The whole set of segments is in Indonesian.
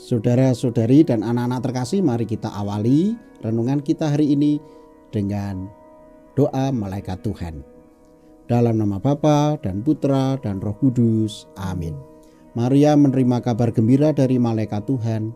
Saudara-saudari dan anak-anak terkasih, mari kita awali renungan kita hari ini dengan doa malaikat Tuhan. Dalam nama Bapa dan Putra dan Roh Kudus. Amin. Maria menerima kabar gembira dari malaikat Tuhan,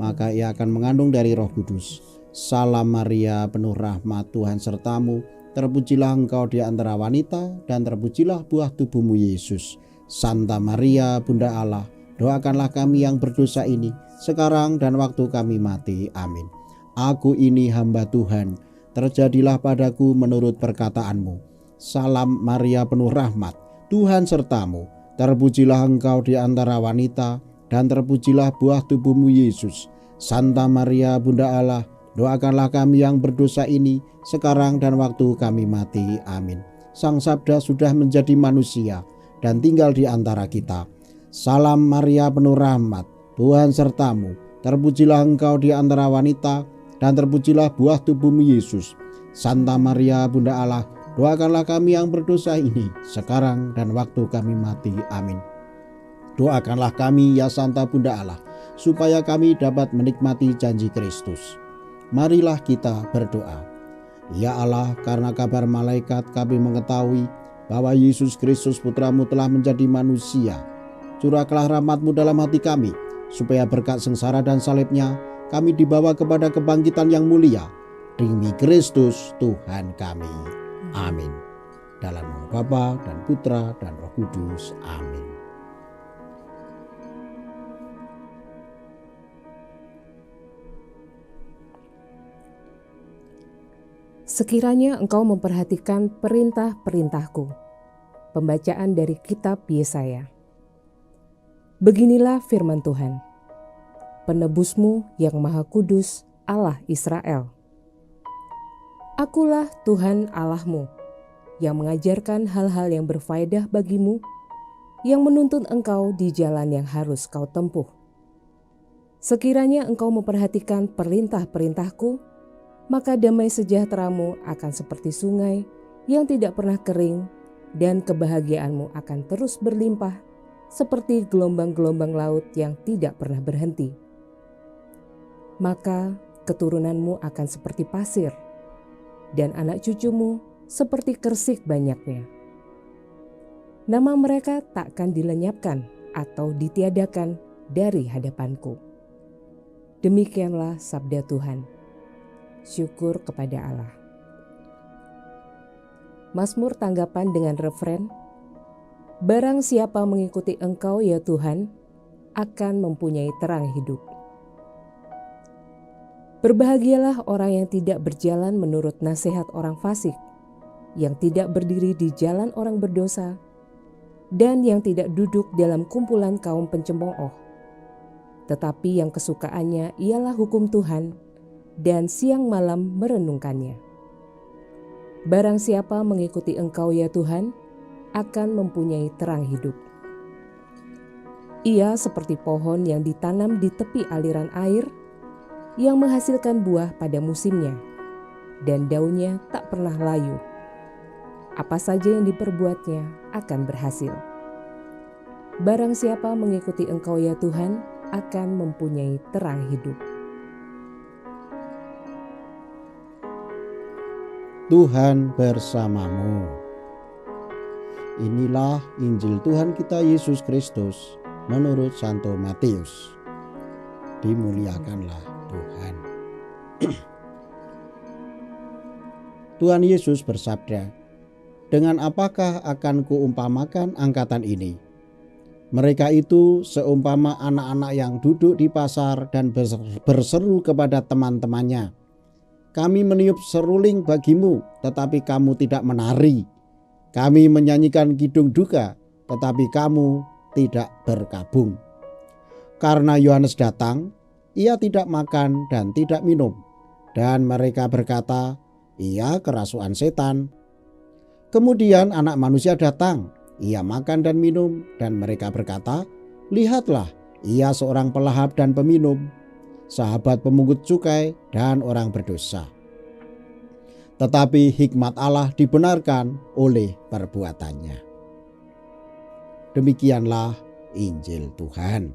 maka ia akan mengandung dari Roh Kudus. Salam Maria, penuh rahmat, Tuhan sertamu. Terpujilah engkau di antara wanita, dan terpujilah buah tubuhmu Yesus. Santa Maria, Bunda Allah, doakanlah kami yang berdosa ini, sekarang dan waktu kami mati. Amin. Aku ini hamba Tuhan, terjadilah padaku menurut perkataanmu. Salam Maria, penuh rahmat, Tuhan sertamu. Terpujilah engkau di antara wanita, dan terpujilah buah tubuhmu Yesus. Santa Maria, Bunda Allah, doakanlah kami yang berdosa ini, sekarang dan waktu kami mati. Amin. Sang Sabda sudah menjadi manusia dan tinggal di antara kita. Salam Maria, penuh rahmat, Tuhan sertamu. Terpujilah engkau di antara wanita, dan terpujilah buah tubuhmu Yesus. Santa Maria, Bunda Allah, doakanlah kami yang berdosa ini, sekarang dan waktu kami mati. Amin. Doakanlah kami, ya Santa Bunda Allah, supaya kami dapat menikmati janji Kristus. Marilah kita berdoa. Ya Allah, karena kabar malaikat kami mengetahui bahwa Yesus Kristus Putramu telah menjadi manusia. Curahkanlah rahmat-Mu dalam hati kami, supaya berkat sengsara dan salibnya kami dibawa kepada kebangkitan yang mulia. Demi Kristus Tuhan kami. Amin. Dalam nama Bapa dan Putra dan Roh Kudus. Amin. Sekiranya engkau memperhatikan perintah-perintahku. Pembacaan dari kitab Yesaya. Beginilah firman Tuhan, penebusmu yang maha kudus, Allah Israel. Akulah Tuhan Allahmu, yang mengajarkan hal-hal yang berfaedah bagimu, yang menuntun engkau di jalan yang harus kau tempuh. Sekiranya engkau memperhatikan perintah-perintahku, maka damai sejahteramu akan seperti sungai yang tidak pernah kering, dan kebahagiaanmu akan terus berlimpah seperti gelombang-gelombang laut yang tidak pernah berhenti. Maka keturunanmu akan seperti pasir, dan anak cucumu seperti kersik banyaknya. Nama mereka takkan dilenyapkan atau ditiadakan dari hadapanku. Demikianlah sabda Tuhan. Syukur kepada Allah. Mazmur tanggapan dengan referen, barang siapa mengikuti Engkau ya Tuhan, akan mempunyai terang hidup. Berbahagialah orang yang tidak berjalan menurut nasihat orang fasik, yang tidak berdiri di jalan orang berdosa, dan yang tidak duduk dalam kumpulan kaum pencemooh. Tetapi yang kesukaannya ialah hukum Tuhan, dan siang malam merenungkannya. Barang siapa mengikuti Engkau ya Tuhan, akan mempunyai terang hidup. Ia seperti pohon yang ditanam di tepi aliran air, yang menghasilkan buah pada musimnya, dan daunnya tak pernah layu. Apa saja yang diperbuatnya akan berhasil. Barang siapa mengikuti Engkau ya Tuhan, akan mempunyai terang hidup. Tuhan bersamamu. Inilah Injil Tuhan kita Yesus Kristus menurut Santo Matius. Dimuliakanlah Tuhan. Tuhan Yesus bersabda, dengan apakah akan kuumpamakan angkatan ini? Mereka itu seumpama anak-anak yang duduk di pasar dan berseru kepada teman-temannya, kami meniup seruling bagimu, tetapi kamu tidak menari. Kami menyanyikan kidung duka, tetapi kamu tidak berkabung. Karena Yohanes datang, ia tidak makan dan tidak minum. Dan mereka berkata, ia kerasukan setan. Kemudian anak manusia datang, ia makan dan minum. Dan mereka berkata, lihatlah, ia seorang pelahap dan peminum, sahabat pemungut cukai dan orang berdosa. Tetapi hikmat Allah dibenarkan oleh perbuatannya. Demikianlah Injil Tuhan.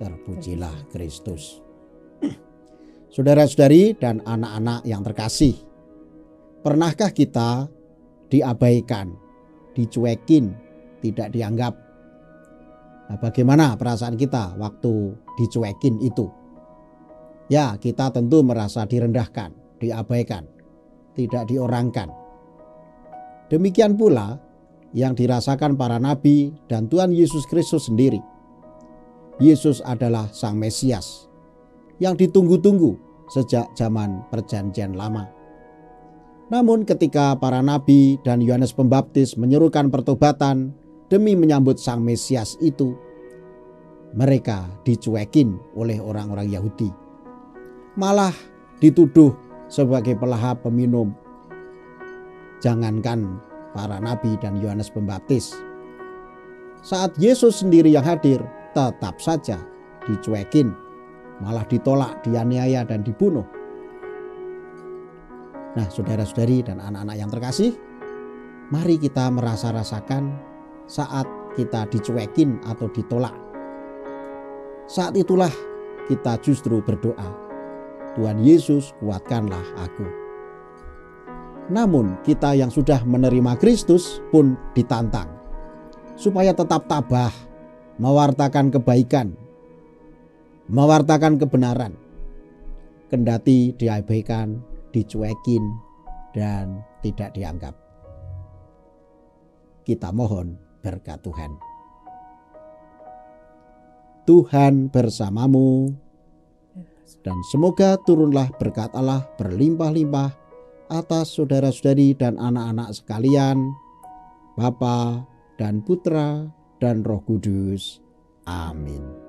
Terpujilah Kristus. Saudara-saudari dan anak-anak yang terkasih, pernahkah kita diabaikan, dicuekin, tidak dianggap? Nah, bagaimana perasaan kita waktu dicuekin itu? Ya, kita tentu merasa direndahkan, diabaikan, tidak diorangkan. Demikian pula yang dirasakan para nabi dan Tuhan Yesus Kristus sendiri. Yesus adalah Sang Mesias yang ditunggu-tunggu sejak zaman Perjanjian Lama. Namun ketika para nabi dan Yohanes Pembaptis menyerukan pertobatan demi menyambut Sang Mesias itu, mereka dicuekin oleh orang-orang Yahudi. Malah dituduh sebagai pelahap peminum. Jangankan para nabi dan Yohanes Pembaptis, saat Yesus sendiri yang hadir, tetap saja dicuekin, malah ditolak, dianiaya dan dibunuh. Nah, saudara-saudari dan anak-anak yang terkasih, mari kita merasa-rasakan saat kita dicuekin atau ditolak. Saat itulah kita justru berdoa, Tuhan Yesus, kuatkanlah aku. Namun kita yang sudah menerima Kristus pun ditantang supaya tetap tabah, mewartakan kebaikan, mewartakan kebenaran, kendati diabaikan, dicuekin, dan tidak dianggap. Kita mohon berkat Tuhan. Tuhan bersamamu, dan semoga turunlah berkat Allah berlimpah-limpah atas saudara-saudari dan anak-anak sekalian, Bapa dan Putra dan Roh Kudus. Amin.